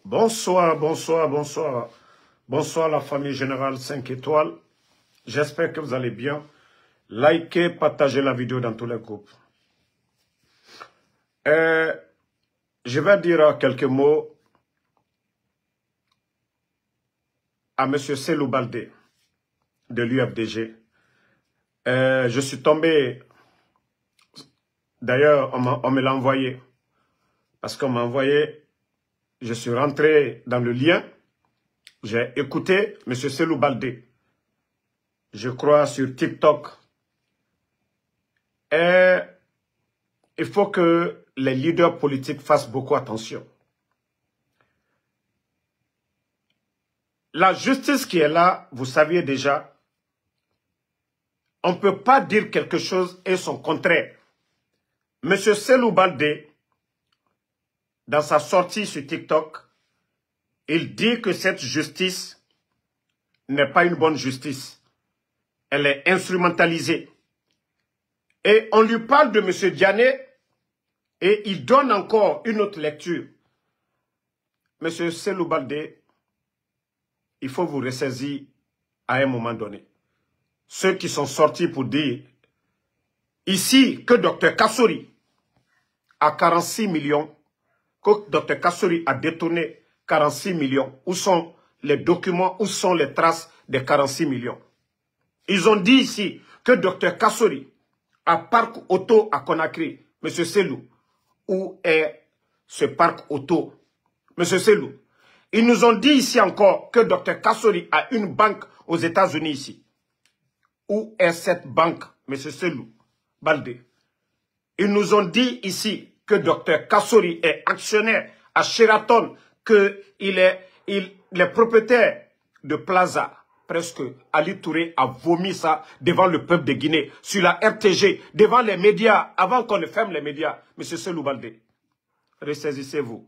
Bonsoir, bonsoir, bonsoir. Bonsoir la famille générale 5 étoiles. J'espère que vous allez bien. Likez, partagez la vidéo dans tous les groupes. Je vais dire quelques mots à M. Cellou Baldé de l'UFDG. Je suis tombé, d'ailleurs on me l'a envoyé, parce qu'on m'a envoyé, je suis rentré dans le lien, j'ai écouté M. Cellou Baldé, je crois sur TikTok. Et il faut que les leaders politiques fassent beaucoup attention. La justice qui est là, vous saviez déjà, on ne peut pas dire quelque chose et son contraire. M. Cellou Baldé, dans sa sortie sur TikTok, il dit que cette justice n'est pas une bonne justice. Elle est instrumentalisée. Et on lui parle de M. Diané et il donne encore une autre lecture. M. Cellou Baldé, il faut vous ressaisir à un moment donné. Ceux qui sont sortis pour dire ici que Dr Kassori a 46 millions, que Dr Kassori a détourné 46 millions. Où sont les documents, où sont les traces des 46 millions? Ils ont dit ici que Dr Kassori a parc auto à Conakry. M. Cellou, où est ce parc auto? M. Cellou, ils nous ont dit ici encore que Dr Kassori a une banque aux États-Unis ici. Où est cette banque, M. Cellou Baldé? Ils nous ont dit ici que Dr Kassori est actionnaire à Sheraton, qu'il est propriétaire de Plaza. Presque Ali Touré a vomi ça devant le peuple de Guinée, sur la RTG, devant les médias, avant qu'on ne ferme les médias. M. Cellou Baldé, ressaisissez-vous.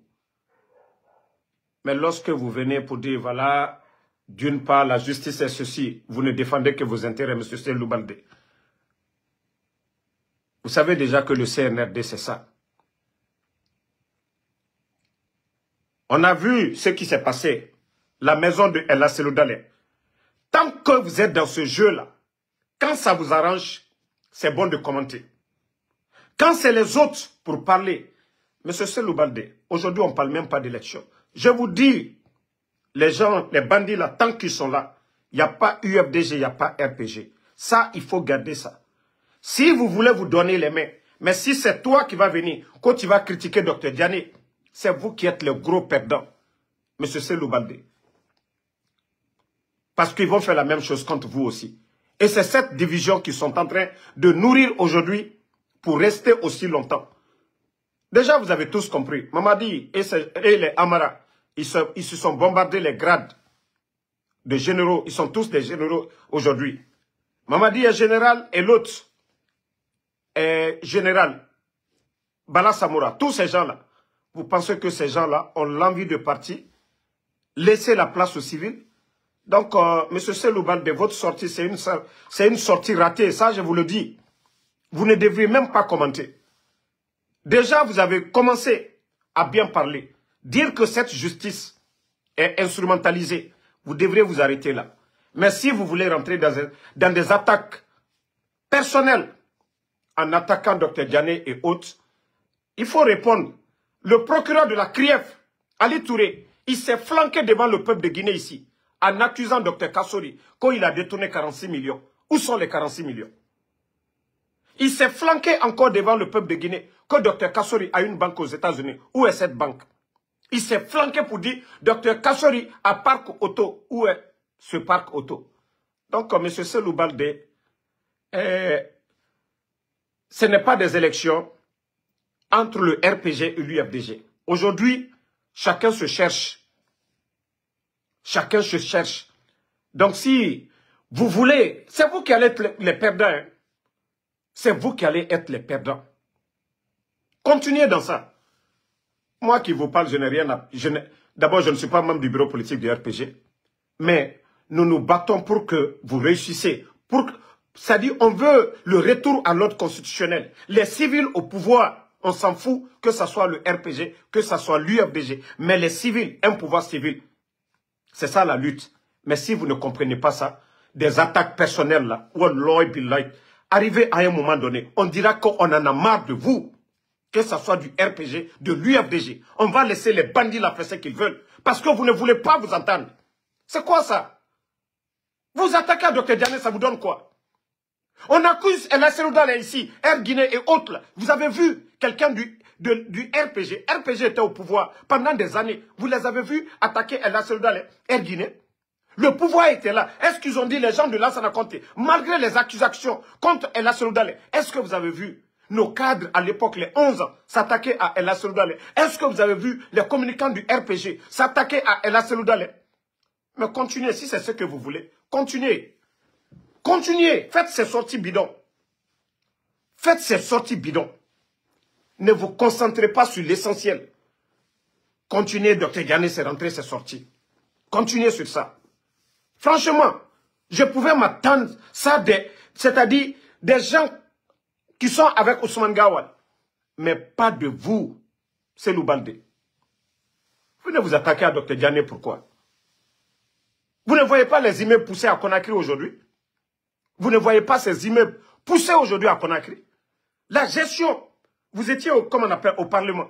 Mais lorsque vous venez pour dire, voilà, d'une part, la justice est ceci, vous ne défendez que vos intérêts, M. Cellou Baldé. Vous savez déjà que le CNRD, c'est ça. On a vu ce qui s'est passé. La maison de Ella Seloudalé. Tant que vous êtes dans ce jeu-là, quand ça vous arrange, c'est bon de commenter. Quand c'est les autres pour parler, M. Cellou Baldé, aujourd'hui on ne parle même pas d'élection. Je vous dis, les gens, les bandits là, tant qu'ils sont là, il n'y a pas UFDG, il n'y a pas RPG. Ça, il faut garder ça. Si vous voulez vous donner les mains, mais si c'est toi qui vas venir, quand tu vas critiquer Dr Diané, c'est vous qui êtes le gros perdant, M. Cellou Baldé. Parce qu'ils vont faire la même chose contre vous aussi. Et c'est cette division qu'ils sont en train de nourrir aujourd'hui pour rester aussi longtemps. Déjà, vous avez tous compris. Mamadi et les Amara, ils se sont bombardés les grades de généraux. Ils sont tous des généraux aujourd'hui. Mamadi est général et l'autre est général. Bala Samoura, tous ces gens-là. Vous pensez que ces gens-là ont l'envie de partir, laisser la place aux civils? Donc, M. Cellou Baldé, votre sortie, c'est une sortie ratée. Ça, je vous le dis. Vous ne devriez même pas commenter. Déjà, vous avez commencé à bien parler. Dire que cette justice est instrumentalisée, vous devriez vous arrêter là. Mais si vous voulez rentrer dans des attaques personnelles, en attaquant Dr Diané et autres, il faut répondre. Le procureur de la CRIEF, Ali Touré, il s'est flanqué devant le peuple de Guinée ici, en accusant Dr Kassori qu'il a détourné 46 millions. Où sont les 46 millions? Il s'est flanqué encore devant le peuple de Guinée que Dr Kassori a une banque aux États-Unis. Où est cette banque? Il s'est flanqué pour dire Dr Kassori a parc auto. Où est ce parc auto? Donc, M. Cellou Baldé, ce n'est pas des élections entre le RPG et l'UFDG. Aujourd'hui, chacun se cherche. Chacun se cherche. Donc si vous voulez, c'est vous qui allez être les perdants. Hein. C'est vous qui allez être les perdants. Continuez dans ça. Moi qui vous parle, je n'ai rien à... D'abord, je ne suis pas membre du bureau politique du RPG. Mais nous nous battons pour que vous réussissiez. C'est-à-dire, on veut le retour à l'ordre constitutionnel. Les civils au pouvoir. On s'en fout que ce soit le RPG, que ce soit l'UFDG. Mais les civils, un pouvoir civil, c'est ça la lutte. Mais si vous ne comprenez pas ça, des attaques personnelles là, wallahi billahi, arrivé à un moment donné, on dira qu'on en a marre de vous. Que ce soit du RPG, de l'UFDG. On va laisser les bandits là faire ce qu'ils veulent. Parce que vous ne voulez pas vous entendre. C'est quoi ça? Vous attaquez à Dr Diané, ça vous donne quoi? On accuse El Seloudal ici, Air Guinée et autres. Vous avez vu quelqu'un du RPG. RPG était au pouvoir pendant des années. Vous les avez vus attaquer El Seloudal, Air Guinée. Le pouvoir était là. Est-ce qu'ils ont dit les gens de Lansana Conté, malgré les accusations contre El Seloudal, est-ce que vous avez vu nos cadres à l'époque, les 11 ans, s'attaquer à El Seloudal? Est-ce que vous avez vu les communicants du RPG s'attaquer à El Seloudal? Mais continuez, si c'est ce que vous voulez. Continuez. Continuez. Faites ces sorties bidons. Faites ces sorties bidons. Ne vous concentrez pas sur l'essentiel. Continuez, Dr Diané, c'est rentré, c'est sorti. Continuez sur ça. Franchement, je pouvais m'attendre ça, c'est-à-dire des gens qui sont avec Ousmane Gawal. Mais pas de vous, Cellou Baldé. Venez vous attaquer à Dr Diané, pourquoi? Vous ne voyez pas les immeubles poussés à Conakry aujourd'hui? Vous ne voyez pas ces immeubles poussés aujourd'hui à Conakry? La gestion, vous étiez comme on appelle, au Parlement.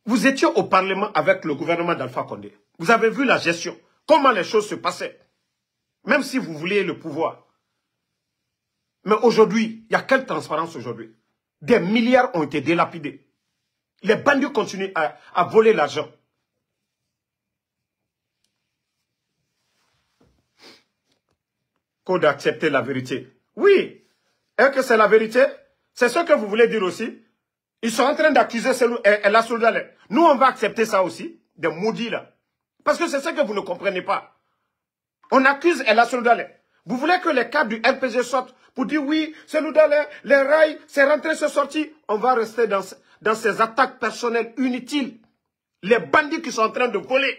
Vous étiez au Parlement avec le gouvernement d'Alpha Condé. Vous avez vu la gestion, comment les choses se passaient. Même si vous vouliez le pouvoir. Mais aujourd'hui, il y a quelle transparence aujourd'hui? Des milliards ont été délapidés. Les bandits continuent à voler l'argent. Qu'au d'accepter la vérité. Oui. Est-ce que c'est la vérité? C'est ce que vous voulez dire aussi? Ils sont en train d'accuser El Seloudal. Nous, on va accepter ça aussi. Des maudits là. Parce que c'est ce que vous ne comprenez pas. On accuse El Seloudal. Vous voulez que les cadres du RPG sortent pour dire oui, Seloudal, les rails, c'est rentré, c'est sorti. On va rester dans ces attaques personnelles inutiles. Les bandits qui sont en train de voler.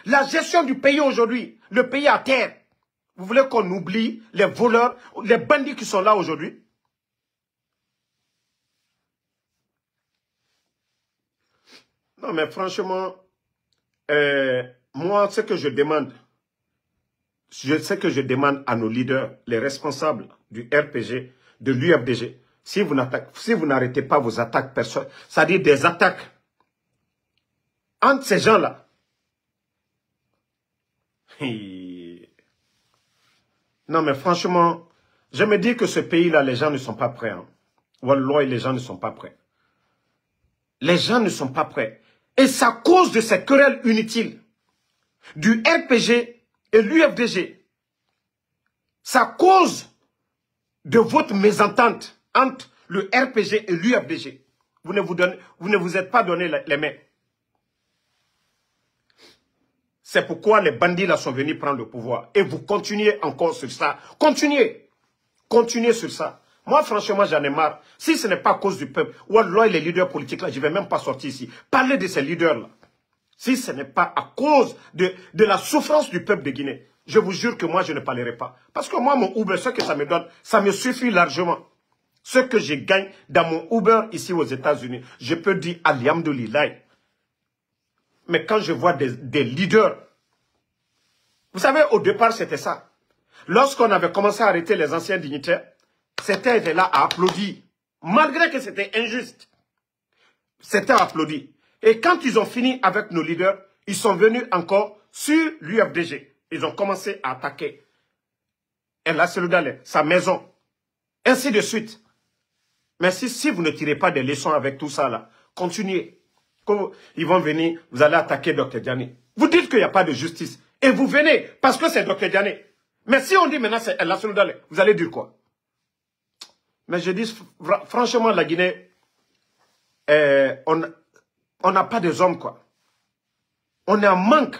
La gestion du pays aujourd'hui, le pays à terre. Vous voulez qu'on oublie les voleurs, les bandits qui sont là aujourd'hui? Non, mais franchement, moi, ce que je demande à nos leaders, les responsables du RPG, de l'UFDG, si vous n'arrêtez pas vos attaques personnelles, c'est-à-dire des attaques entre ces gens-là, non, mais franchement, je me dis que ce pays-là, les gens ne sont pas prêts. Hein. Wallah, les gens ne sont pas prêts. Les gens ne sont pas prêts. Et c'est à cause de ces querelles inutiles du RPG et l'UFDG. C'est à cause de votre mésentente entre le RPG et l'UFDG. Vous ne vous êtes pas donné les mains. C'est pourquoi les bandits là sont venus prendre le pouvoir. Et vous continuez encore sur ça. Continuez. Continuez sur ça. Moi, franchement, j'en ai marre. Si ce n'est pas à cause du peuple, ou alors les leaders politiques là, je ne vais même pas sortir ici. Parlez de ces leaders là. Si ce n'est pas à cause de la souffrance du peuple de Guinée, je vous jure que moi, je ne parlerai pas. Parce que moi, mon Uber, ce que ça me donne, ça me suffit largement. Ce que je gagne dans mon Uber ici aux États-Unis, je peux dire Alhamdoulilah. Mais quand je vois des leaders, vous savez, au départ, c'était ça. Lorsqu'on avait commencé à arrêter les anciens dignitaires, certains étaient là à applaudir. Malgré que c'était injuste. C'était applaudi. Et quand ils ont fini avec nos leaders, ils sont venus encore sur l'UFDG. Ils ont commencé à attaquer El Seloudal, sa maison. Ainsi de suite. Mais si vous ne tirez pas des leçons avec tout ça, là, continuez. Quand ils vont venir, vous allez attaquer Dr Diané. Vous dites qu'il n'y a pas de justice. Et vous venez parce que c'est Dr Diané. Mais si on dit maintenant c'est El Seloudal, vous allez dire quoi? Mais je dis, franchement, la Guinée, on n'a pas des hommes, quoi. On est en manque.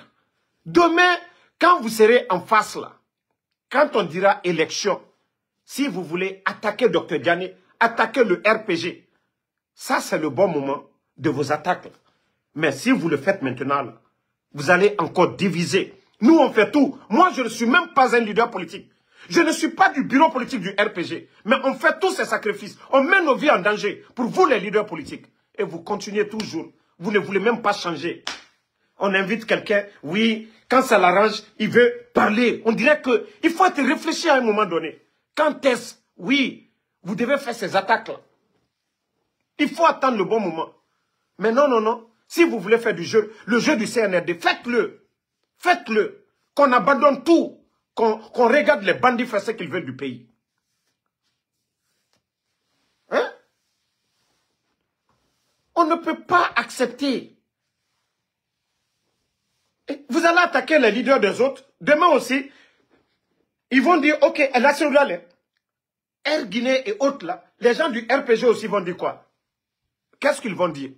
Demain, quand vous serez en face, là, quand on dira élection, si vous voulez attaquer Dr Diané, attaquer le RPG, ça, c'est le bon moment de vos attaques. Là. Mais si vous le faites maintenant, là, vous allez encore diviser. Nous, on fait tout. Moi, je ne suis même pas un leader politique. Je ne suis pas du bureau politique du RPG, mais on fait tous ces sacrifices. On met nos vies en danger pour vous, les leaders politiques. Et vous continuez toujours. Vous ne voulez même pas changer. On invite quelqu'un, oui, quand ça l'arrange, il veut parler. On dirait qu'il faut être réfléchi à un moment donné. Quand est-ce, oui, vous devez faire ces attaques-là. Il faut attendre le bon moment. Mais non, non, non. Si vous voulez faire du jeu, le jeu du CNRD, faites-le. Faites-le. Qu'on abandonne tout. Qu'on regarde les bandits faire ce qu'ils veulent du pays. Hein? On ne peut pas accepter. Et vous allez attaquer les leaders des autres. Demain aussi, ils vont dire, ok, la Sénégal, Air Guinée et autres là, les gens du RPG aussi vont dire quoi? Qu'est-ce qu'ils vont dire?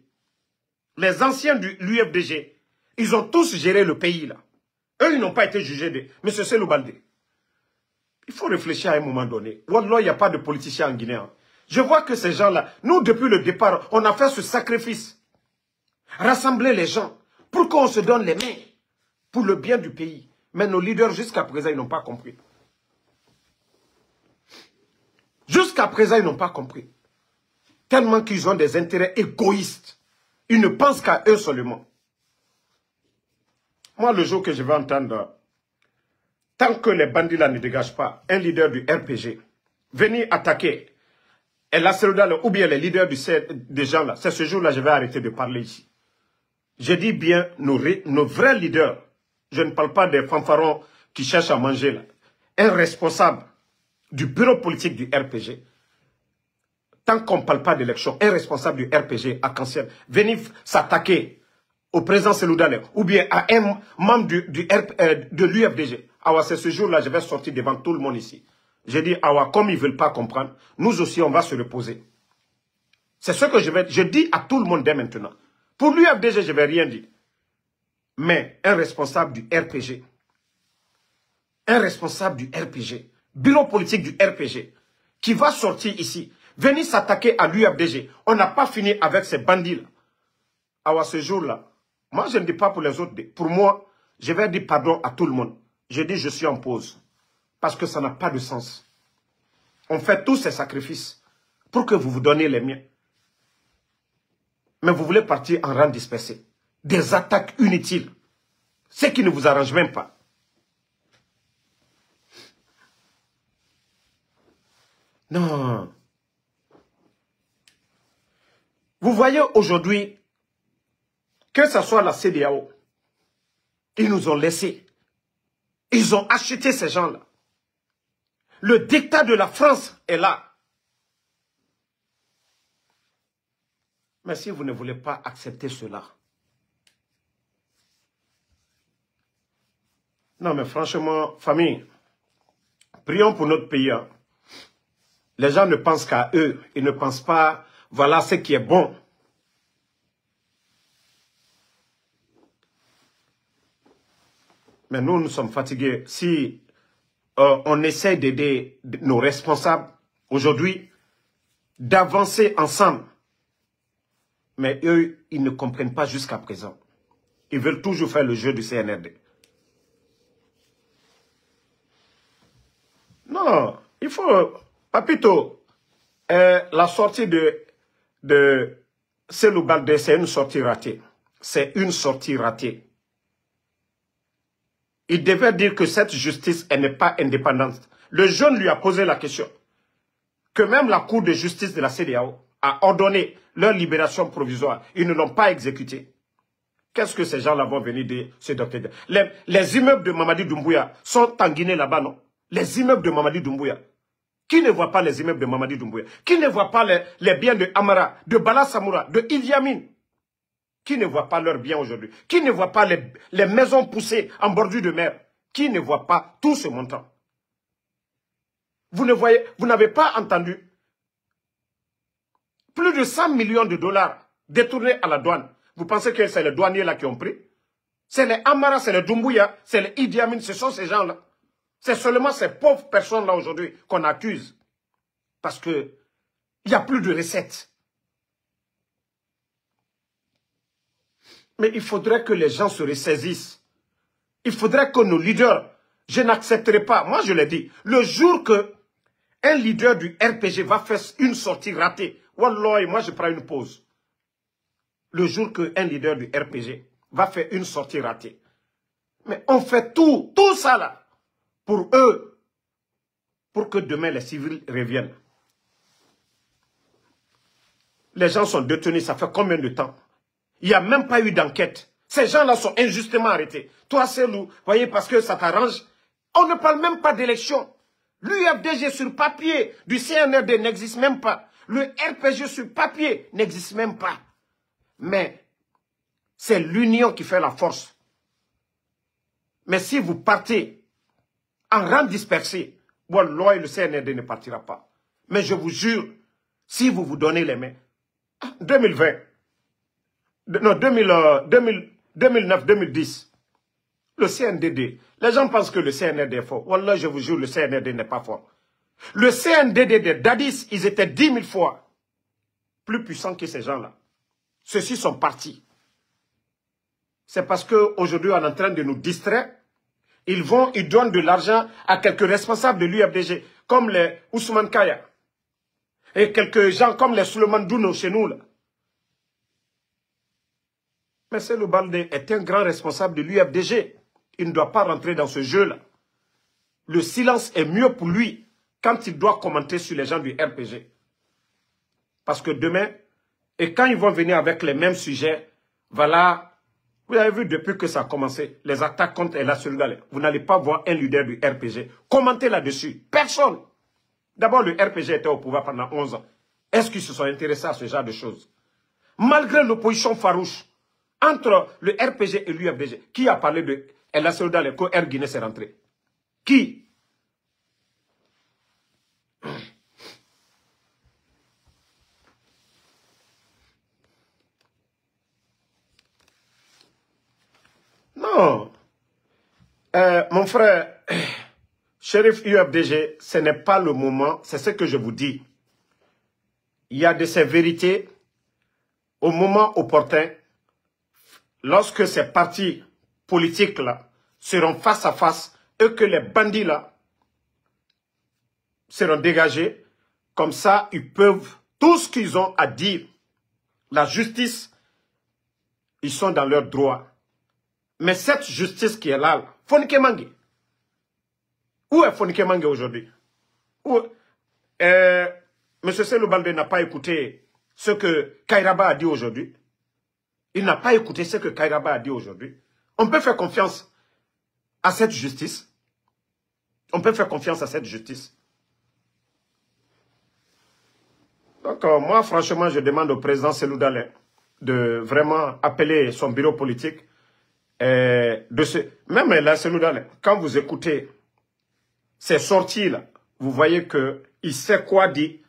Les anciens de l'UFDG, ils ont tous géré le pays là. Eux, ils n'ont pas été jugés de M. Cellou Baldé. Il faut réfléchir à un moment donné. Wallah, il n'y a pas de politiciens en Guinée. Hein. Je vois que ces gens-là, nous, depuis le départ, on a fait ce sacrifice. Rassembler les gens pour qu'on se donne les mains pour le bien du pays. Mais nos leaders, jusqu'à présent, ils n'ont pas compris. Jusqu'à présent, ils n'ont pas compris. Tellement qu'ils ont des intérêts égoïstes. Ils ne pensent qu'à eux seulement. Moi, le jour que je vais entendre, tant que les bandits là ne dégagent pas, un leader du RPG, venir attaquer la Sénégal ou bien les leaders des gens là, c'est ce jour-là que je vais arrêter de parler ici. Je dis bien nos vrais leaders. Je ne parle pas des fanfarons qui cherchent à manger là. Un responsable du bureau politique du RPG, tant qu'on ne parle pas d'élection, un responsable du RPG à Cancer, venir s'attaquer au président Cellou Dalein ou bien à un membre de l'UFDG. Awa, c'est ce jour-là, je vais sortir devant tout le monde ici. J'ai dit, Awa, comme ils ne veulent pas comprendre, nous aussi, on va se reposer. C'est ce que je dis à tout le monde dès maintenant. Pour l'UFDG, je ne vais rien dire. Mais un responsable du RPG, bureau politique du RPG, qui va sortir ici, venir s'attaquer à l'UFDG. On n'a pas fini avec ces bandits-là. À ce jour-là, moi je ne dis pas pour les autres, pour moi, je vais dire pardon à tout le monde. Je dis je suis en pause. Parce que ça n'a pas de sens. On fait tous ces sacrifices pour que vous vous donniez les miens. Mais vous voulez partir en rang dispersé. Des attaques inutiles. Ce qui ne vous arrange même pas. Non. Vous voyez aujourd'hui, que ce soit la CEDEAO, ils nous ont laissés. Ils ont acheté ces gens-là. Le dictat de la France est là. Mais si vous ne voulez pas accepter cela. Non mais franchement, famille, prions pour notre pays. Hein. Les gens ne pensent qu'à eux. Ils ne pensent pas, voilà ce qui est bon. Mais nous, nous sommes fatigués. Si on essaie d'aider nos responsables aujourd'hui, d'avancer ensemble, mais eux, ils ne comprennent pas jusqu'à présent. Ils veulent toujours faire le jeu du CNRD. Non, il faut... Papito, la sortie de Cellou Baldé, c'est une sortie ratée. C'est une sortie ratée. Il devait dire que cette justice, elle n'est pas indépendante. Le jeune lui a posé la question. Que même la Cour de justice de la CEDEAO a ordonné leur libération provisoire. Ils ne l'ont pas exécutée. Qu'est-ce que ces gens-là vont venir dire, ce docteur? Les immeubles de Mamadi Doumbouya sont en Guinée là-bas, non? Les immeubles de Mamadi Doumbouya. Qui ne voit pas les immeubles de Mamadi Doumbouya? Qui ne voit pas les biens de Amara, de Bala Samoura, de Idi Amin? Qui ne voit pas leurs biens aujourd'hui? Qui ne voit pas les maisons poussées en bordure de mer? Qui ne voit pas tout ce montant? Vous n'avez pas entendu plus de 100 millions de dollars détournés à la douane. Vous pensez que c'est les douaniers là qui ont pris? C'est les Amara, c'est les Doumbouya, c'est les Idi Amin, ce sont ces gens-là. C'est seulement ces pauvres personnes-là aujourd'hui qu'on accuse. Parce qu'il n'y a plus de recettes. Mais il faudrait que les gens se ressaisissent. Il faudrait que nos leaders Je n'accepterai pas. Moi, je l'ai dit. Le jour que un leader du RPG va faire une sortie ratée, Wallah, moi, je prends une pause. Le jour qu'un leader du RPG va faire une sortie ratée. Mais on fait tout ça là, pour eux, pour que demain les civils reviennent. Les gens sont détenus, ça fait combien de temps? Il n'y a même pas eu d'enquête. Ces gens-là sont injustement arrêtés. Toi, Selou, voyez, parce que ça t'arrange. On ne parle même pas d'élection. L'UFDG sur papier du CNRD n'existe même pas. Le RPG sur papier n'existe même pas. Mais c'est l'union qui fait la force. Mais si vous partez en rang dispersé, Wallah, le CNRD ne partira pas. Mais je vous jure, si vous vous donnez les mains, 2020, non, 2009-2010, le CNDD, les gens pensent que le CNRD est fort. Wallah, je vous jure, le CNRD n'est pas fort. Le CNDD de Dadis, ils étaient 10 000 fois plus puissants que ces gens-là. Ceux-ci sont partis. C'est parce qu'aujourd'hui, on est en train de nous distraire. Ils donnent de l'argent à quelques responsables de l'UFDG, comme les Ousmane Kaya. Et quelques gens comme les Suleiman Douno chez nous. Là. Mais Selou Baldé est un grand responsable de l'UFDG. Il ne doit pas rentrer dans ce jeu-là. Le silence est mieux pour lui quand il doit commenter sur les gens du RPG. Parce que demain, et quand ils vont venir avec les mêmes sujets, voilà, vous avez vu depuis que ça a commencé, les attaques contre El Assoudale, vous n'allez pas voir un leader du RPG commenter là-dessus. Personne. D'abord, le RPG était au pouvoir pendant 11 ans. Est-ce qu'ils se sont intéressés à ce genre de choses? Malgré l'opposition farouche entre le RPG et l'UFDG, qui a parlé de El Assoudale quand Air Guinée s'est rentré? Qui? Non. Mon frère, Shérif UFDG, ce n'est pas le moment, c'est ce que je vous dis. Il y a de ces vérités au moment opportun, lorsque ces partis politiques-là seront face à face et que les bandits-là seront dégagés, comme ça, ils peuvent, tout ce qu'ils ont à dire, la justice, ils sont dans leur droit. Mais cette justice qui est là, Fonike Mangue, où est Fonike Mangue aujourd'hui? M. Selou Baldé n'a pas écouté ce que Kairaba a dit aujourd'hui. Il n'a pas écouté ce que Kairaba a dit aujourd'hui. On peut faire confiance à cette justice. On peut faire confiance à cette justice. Donc, moi, franchement, je demande au président Selou Baldé de vraiment appeler son bureau politique. Même là, Selou Baldé, quand vous écoutez ces sorties-là, vous voyez qu'il sait quoi dire.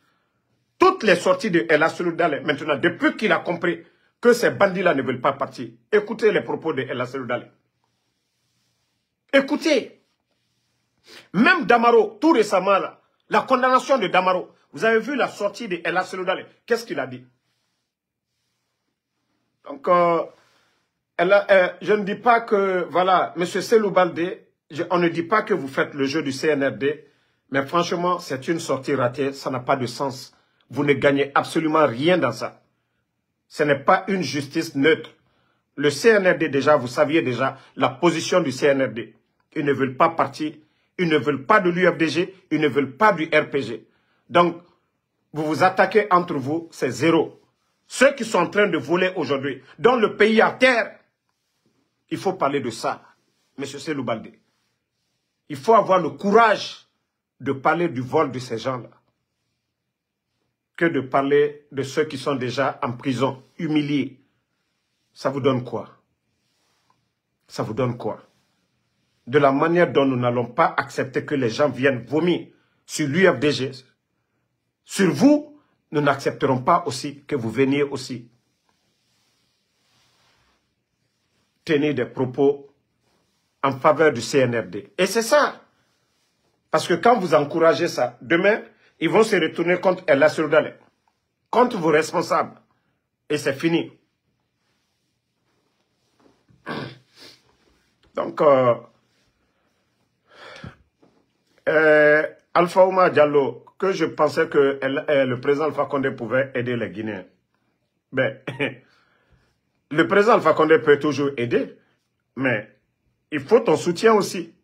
Toutes les sorties de El Assoudale, maintenant, depuis qu'il a compris que ces bandits-là ne veulent pas partir, écoutez les propos de El Assoudale. Écoutez. Même Damaro, tout récemment, là, la condamnation de Damaro, vous avez vu la sortie de El Assoudale. Qu'est-ce qu'il a dit? Donc, je ne dis pas que, voilà, M. Selou Baldé, on ne dit pas que vous faites le jeu du CNRD, mais franchement, c'est une sortie ratée, ça n'a pas de sens. Vous ne gagnez absolument rien dans ça. Ce n'est pas une justice neutre. Le CNRD, déjà, vous saviez déjà la position du CNRD. Ils ne veulent pas partir, ils ne veulent pas de l'UFDG, ils ne veulent pas du RPG. Donc, vous vous attaquez entre vous, c'est zéro. Ceux qui sont en train de voler aujourd'hui, dans le pays à terre, il faut parler de ça, M. Selou Baldé. Il faut avoir le courage de parler du vol de ces gens-là, que de parler de ceux qui sont déjà en prison, humiliés. Ça vous donne quoi? Ça vous donne quoi? De la manière dont nous n'allons pas accepter que les gens viennent vomir sur l'UFDG, sur vous, nous n'accepterons pas aussi que vous veniez aussi tenir des propos en faveur du CNRD. Et c'est ça. Parce que quand vous encouragez ça, demain, ils vont se retourner contre El Assoudale, contre vos responsables. Et c'est fini. Donc, Alpha Ouma Diallo, que je pensais que le président Alpha Condé pouvait aider les Guinéens. Ben, le président Alpha Condé peut toujours aider, mais il faut ton soutien aussi.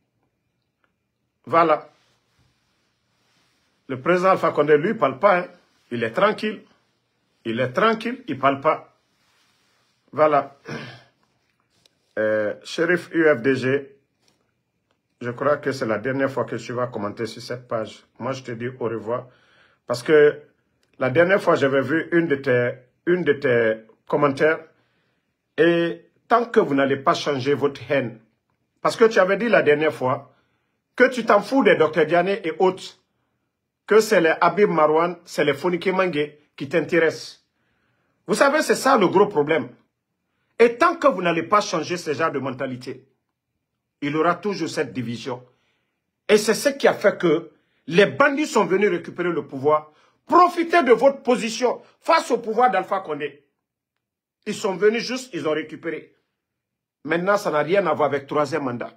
Voilà. Le président Alpha Condé, lui, ne parle pas. Hein. Il est tranquille. Il est tranquille, il ne parle pas. Voilà. Shérif UFDG, je crois que c'est la dernière fois que tu vas commenter sur cette page. Moi, je te dis au revoir. Parce que la dernière fois, j'avais vu une de tes commentaires. Et tant que vous n'allez pas changer votre haine, parce que tu avais dit la dernière fois que tu t'en fous des Dr Diané et autres, que c'est les Habib Marwan, c'est les Fonike Mangue qui t'intéressent. Vous savez, c'est ça le gros problème. Et tant que vous n'allez pas changer ce genre de mentalité, il y aura toujours cette division. Et c'est ce qui a fait que les bandits sont venus récupérer le pouvoir. Profitez de votre position face au pouvoir d'Alpha Condé. Ils sont venus juste, ils ont récupéré. Maintenant, ça n'a rien à voir avec le troisième mandat.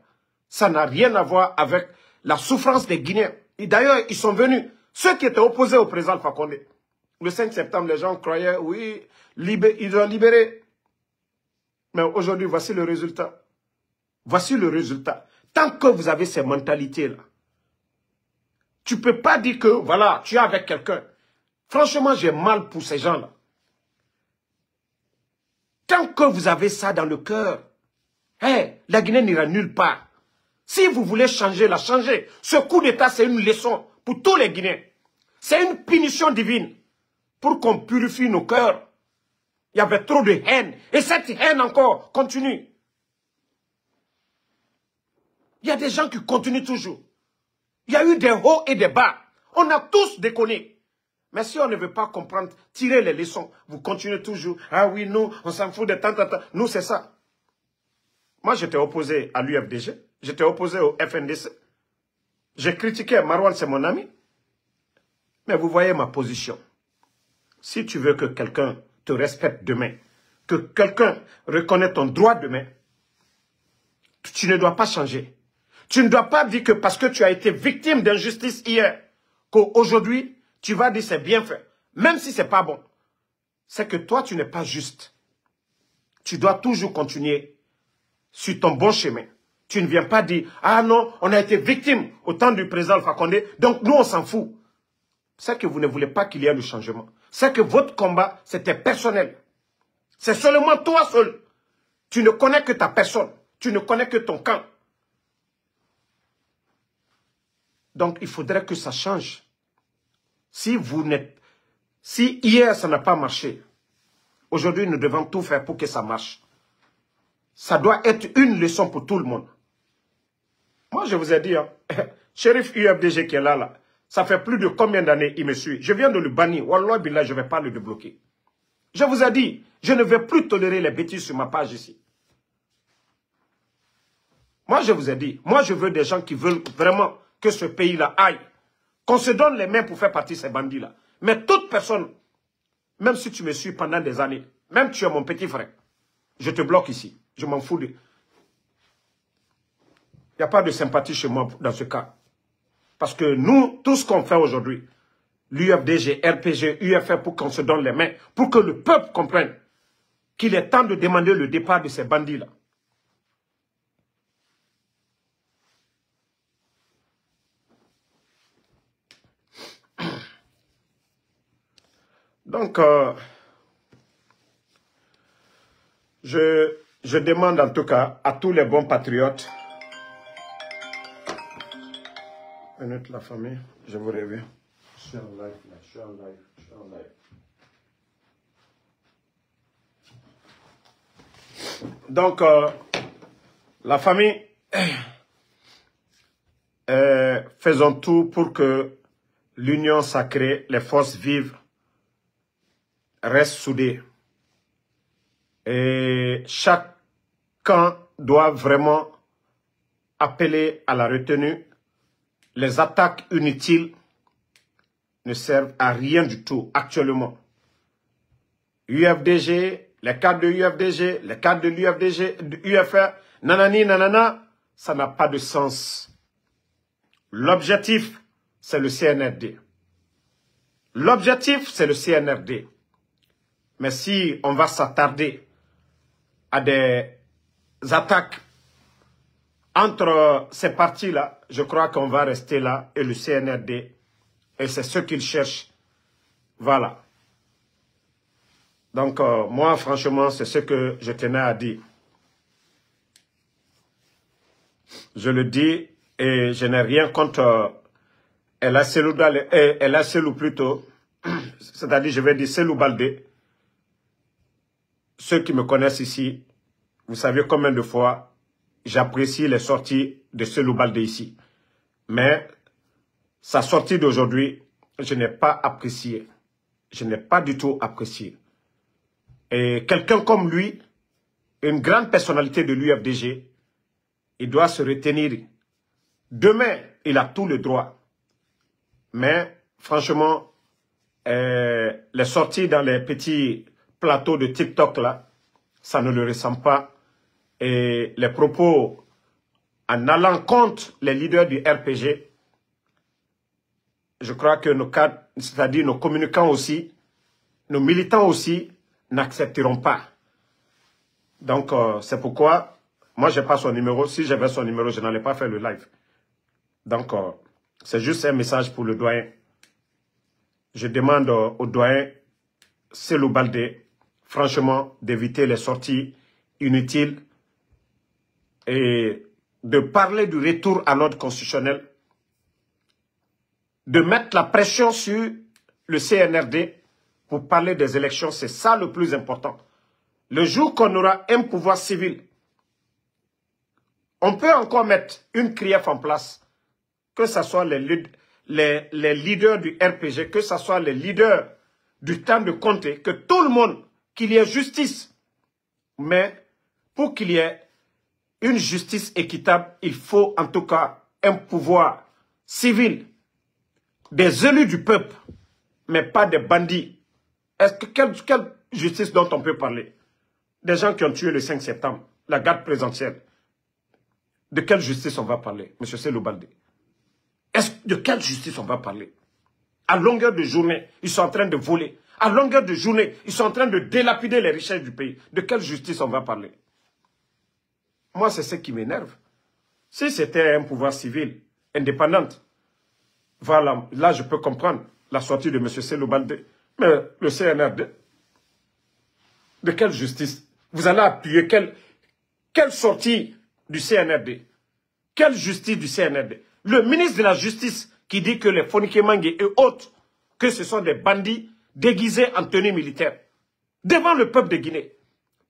Ça n'a rien à voir avec la souffrance des Guinéens. Et d'ailleurs, ils sont venus. Ceux qui étaient opposés au président Alpha Condé. Le 5 septembre, les gens croyaient, oui, ils ont libéré. Mais aujourd'hui, voici le résultat. Voici le résultat. Tant que vous avez ces mentalités-là, tu ne peux pas dire que, voilà, tu es avec quelqu'un. Franchement, j'ai mal pour ces gens-là. Tant que vous avez ça dans le cœur, la Guinée n'ira nulle part. Si vous voulez changer, la changez. Ce coup d'État, c'est une leçon pour tous les Guinéens. C'est une punition divine pour qu'on purifie nos cœurs. Il y avait trop de haine. Et cette haine encore continue. Il y a des gens qui continuent toujours. Il y a eu des hauts et des bas. On a tous déconné. Mais si on ne veut pas comprendre, tirer les leçons, vous continuez toujours. Ah oui, nous, on s'en fout de tant. Nous, c'est ça. Moi, j'étais opposé à l'UFDG. J'étais opposé au FNDC. J'ai critiqué Marwan, c'est mon ami. Mais vous voyez ma position. Si tu veux que quelqu'un te respecte demain, que quelqu'un reconnaisse ton droit demain, tu ne dois pas changer. Tu ne dois pas dire que parce que tu as été victime d'injustice hier, qu'aujourd'hui, tu vas dire c'est bien fait. Même si ce n'est pas bon. C'est que toi, tu n'es pas juste. Tu dois toujours continuer sur ton bon chemin. Tu ne viens pas dire, ah non, on a été victime au temps du président Alpha Condé, donc nous, on s'en fout. C'est que vous ne voulez pas qu'il y ait le changement. C'est que votre combat, c'était personnel. C'est seulement toi seul. Tu ne connais que ta personne. Tu ne connais que ton camp. Donc, il faudrait que ça change. Si hier, ça n'a pas marché, aujourd'hui, nous devons tout faire pour que ça marche. Ça doit être une leçon pour tout le monde. Moi, je vous ai dit, hein, Shérif UFDG qui est là, ça fait plus de combien d'années il me suit. Je viens de le bannir. Wallah billah, je ne vais pas le débloquer. Je vous ai dit, je ne vais plus tolérer les bêtises sur ma page ici. Moi, je vous ai dit, moi, je veux des gens qui veulent vraiment que ce pays-là aille. Qu'on se donne les mains pour faire partie de ces bandits-là. Mais toute personne, même si tu me suis pendant des années, même tu es mon petit frère, je te bloque ici. Je m'en fous. Il n'y a pas de sympathie chez moi dans ce cas. Parce que nous, tout ce qu'on fait aujourd'hui, l'UFDG, RPG, UFR, pour qu'on se donne les mains, pour que le peuple comprenne qu'il est temps de demander le départ de ces bandits-là. Donc, je demande en tout cas à tous les bons patriotes. Minute la famille, je vous reviens. Je suis en live, je suis en live, je suis en live. Donc, la famille, faisons tout pour que l'union sacrée, les forces vives, restent soudées. Et chacun doit vraiment appeler à la retenue. Les attaques inutiles ne servent à rien du tout actuellement. UFDG, les cadres de UFDG, les cadres de l'UFDG, de UFR, nanani, nanana, ça n'a pas de sens. L'objectif, c'est le CNRD. L'objectif, c'est le CNRD. Mais si on va s'attarder à des attaques entre ces partis-là, je crois qu'on va rester là et le CNRD, et c'est ce qu'ils cherchent. Voilà. Donc, moi, franchement, c'est ce que je tenais à dire. Je le dis et je n'ai rien contre El Selou plutôt, c'est-à-dire, je vais dire Selou Baldé. Ceux qui me connaissent ici, vous savez combien de fois j'apprécie les sorties de Selou Baldé ici. Mais sa sortie d'aujourd'hui, je n'ai pas apprécié. Je n'ai pas du tout apprécié. Et quelqu'un comme lui, une grande personnalité de l'UFDG, il doit se retenir. Demain, il a tout le droit. Mais franchement, les sorties dans les petits plateaux de TikTok là, ça ne le ressemble pas. Et les propos en allant contre les leaders du RPG, je crois que nos cadres, c'est-à-dire nos communicants aussi, nos militants aussi, n'accepteront pas. Donc, c'est pourquoi, moi, je n'ai pas son numéro. Si j'avais son numéro, je n'allais pas faire le live. Donc, c'est juste un message pour le doyen. Je demande au doyen Selou Baldé, franchement, d'éviter les sorties inutiles et de parler du retour à l'ordre constitutionnel, de mettre la pression sur le CNRD pour parler des élections. C'est ça le plus important. Le jour qu'on aura un pouvoir civil, on peut encore mettre une CRIEF en place, que ce soit les leaders du RPG, que ce soit les leaders du temps de Conté, que tout le monde, qu'il y ait justice. Mais pour qu'il y ait une justice équitable, il faut en tout cas un pouvoir civil, des élus du peuple, mais pas des bandits. Est-ce que quelle justice dont on peut parler? Des gens qui ont tué le 5 septembre, la garde présidentielle. De quelle justice on va parler, M. Selou Baldé? De quelle justice on va parler? À longueur de journée, ils sont en train de voler. À longueur de journée, ils sont en train de délapider les richesses du pays. De quelle justice on va parler? Moi, c'est ce qui m'énerve. Si c'était un pouvoir civil indépendant, voilà, là, je peux comprendre la sortie de M. Selou Baldé. Mais le CNRD, de quelle justice? Vous allez appuyer quelle sortie du CNRD? Quelle justice du CNRD? Le ministre de la Justice qui dit que les Fonike Mangue et autres, que ce sont des bandits déguisés en tenue militaire, devant le peuple de Guinée.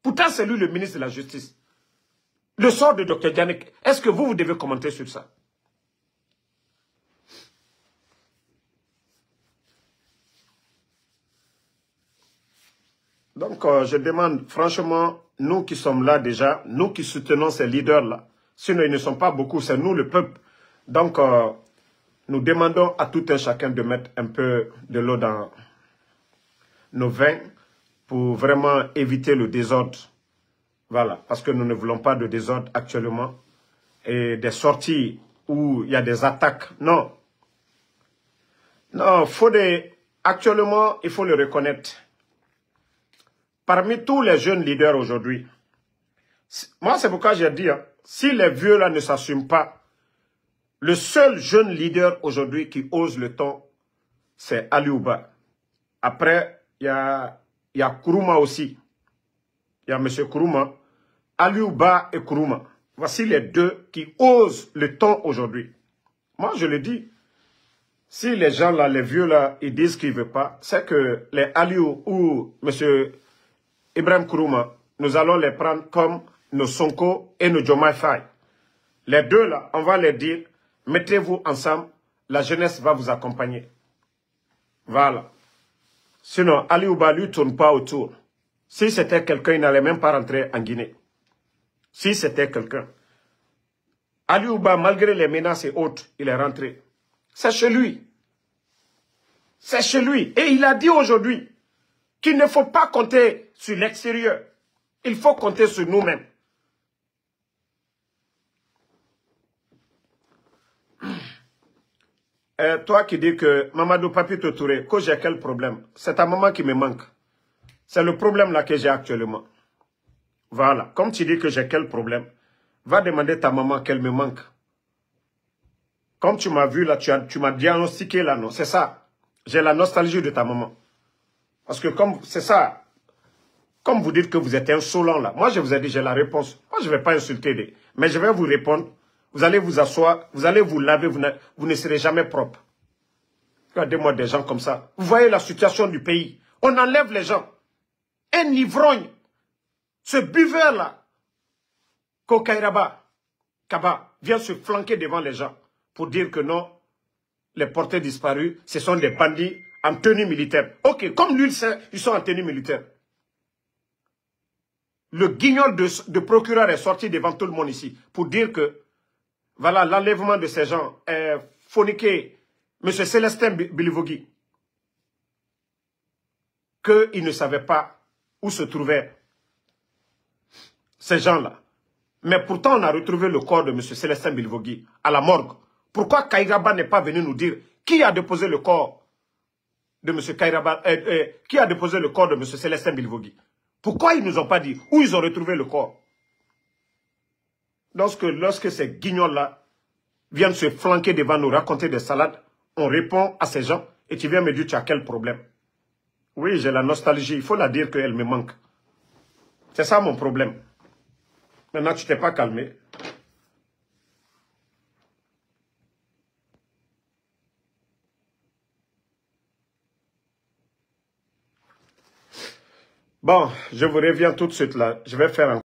Pourtant, c'est lui le ministre de la Justice. Le sort de Dr Dianek, est-ce que vous devez commenter sur ça? Donc, je demande, franchement, nous qui sommes là déjà, nous qui soutenons ces leaders-là, sinon ils ne sont pas beaucoup, c'est nous le peuple. Donc, nous demandons à tout un chacun de mettre un peu de l'eau dans nos vins pour vraiment éviter le désordre. Voilà, parce que nous ne voulons pas de désordre actuellement. Et des sorties où il y a des attaques, non. Non, actuellement, il faut le reconnaître. Parmi tous les jeunes leaders aujourd'hui, moi c'est pourquoi j'ai dit, si les vieux là ne s'assument pas, le seul jeune leader aujourd'hui qui ose le ton, c'est Aliou Ba. Après, il y a Kourouma aussi. Il y a M. Kourouma. Aliou Ba et Kourouma. Voici les deux qui osent le ton aujourd'hui. Moi, je le dis. Si les gens là, les vieux là, ils disent qu'ils ne veulent pas, c'est que les Aliou ou M. Ibrahim Kourouma, nous allons les prendre comme nos Sonko et nos Diomaye Faye. Les deux là, on va les dire, mettez-vous ensemble, la jeunesse va vous accompagner. Voilà. Sinon, Aliou Ba lui tourne pas autour. Si c'était quelqu'un, il n'allait même pas rentrer en Guinée. Si c'était quelqu'un. Aliou Ba, malgré les menaces et autres, il est rentré. C'est chez lui. C'est chez lui. Et il a dit aujourd'hui qu'il ne faut pas compter sur l'extérieur. Il faut compter sur nous-mêmes. Toi qui dis que Mamadou Papito Touré, que j'ai quel problème? C'est ta maman qui me manque. C'est le problème là que j'ai actuellement. Voilà. Comme tu dis que j'ai quel problème, va demander à ta maman qu'elle me manque. Comme tu m'as vu là, tu m'as diagnostiqué là, non? C'est ça. J'ai la nostalgie de ta maman. Parce que comme c'est ça, comme vous dites que vous êtes insolent là, moi je vous ai dit, j'ai la réponse. Moi je ne vais pas insulter, mais je vais vous répondre. Vous allez vous asseoir, vous allez vous laver, vous ne serez jamais propre. Regardez-moi des gens comme ça. Vous voyez la situation du pays. On enlève les gens. Un ivrogne, ce buveur-là, Kokairaba, Kaba, vient se flanquer devant les gens pour dire que non, les portés disparus, ce sont des bandits en tenue militaire. Ok, comme lui, ils sont en tenue militaire. Le guignol de procureur est sorti devant tout le monde ici pour dire que, voilà, l'enlèvement de ces gens est phoniqué. M. Célestin Bilivogui, qu'il ne savait pas où se trouvaient ces gens-là. Mais pourtant, on a retrouvé le corps de M. Célestin Bilivogui à la morgue. Pourquoi Kairaba n'est pas venu nous dire qui a déposé le corps de M. Kairaba, qui a déposé le corps de M. Célestin Bilivogui? Pourquoi ils ne nous ont pas dit où ils ont retrouvé le corps? Lorsque ces guignols-là viennent se flanquer devant nous, raconter des salades, on répond à ces gens et tu viens me dire tu as quel problème? Oui, j'ai la nostalgie, il faut la dire qu'elle me manque. C'est ça mon problème. Maintenant, tu t'es pas calmé. Bon, je vous reviens tout de suite là. Je vais faire un